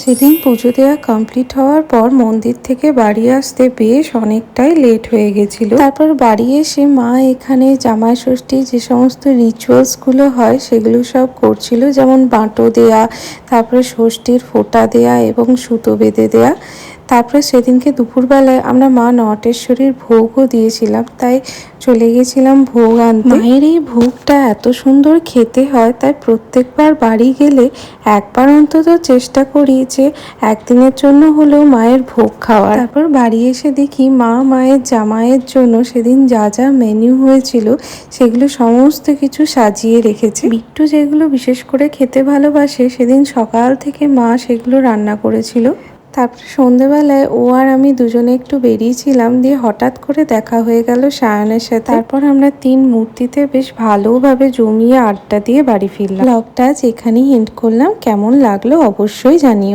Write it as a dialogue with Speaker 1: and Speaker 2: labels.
Speaker 1: সেদিন পুজো দেওয়া কমপ্লিট হওয়ার পর মন্দির থেকে বাড়ি আসতে বেশ অনেকটাই লেট হয়ে গেছিল। তারপর বাড়ি এসে মা এখানে জামাই ষষ্ঠী যে সমস্ত রিচুয়ালসগুলো হয় সেগুলো সব করছিল, যেমন বাঁটো দেয়া, তারপরে ষষ্ঠীর ফোঁটা দেয়া এবং সুতো বেঁধে দেয়া। তারপরে সেদিনকে দুপুরবেলায় আমরা মা নটেশ্বরীর ভোগও দিয়েছিলাম, তাই চলে গেছিলাম ভোগ আনতে। মায়ের এই ভোগটা এত সুন্দর খেতে হয়, তাই প্রত্যেকবার বাড়ি গেলে একবার অন্তত চেষ্টা করি যে একদিনের জন্য হলেও মায়ের ভোগ খাওয়ার। তারপর বাড়ি এসে দেখি মা মায়ের জামাইয়ের জন্য সেদিন যা যা মেনু হয়েছিল সেগুলো সমস্ত কিছু সাজিয়ে রেখেছে। বিট্টু যেগুলো বিশেষ করে খেতে ভালোবাসে সেদিন সকাল থেকে মা সেগুলো রান্না করেছিল। তারপরে সন্ধেবেলায় ও আর আমি দুজনে একটু বেরিয়েছিলাম, দিয়ে হঠাৎ করে দেখা হয়ে গেল সায়নের সাথে। তারপর আমরা 3 মূর্তিতে বেশ ভালোভাবে জমিয়ে আড্ডা দিয়ে বাড়ি ফিরলাম। ব্লগটা যেখানেই এন্ড করলাম, কেমন লাগলো অবশ্যই জানিও।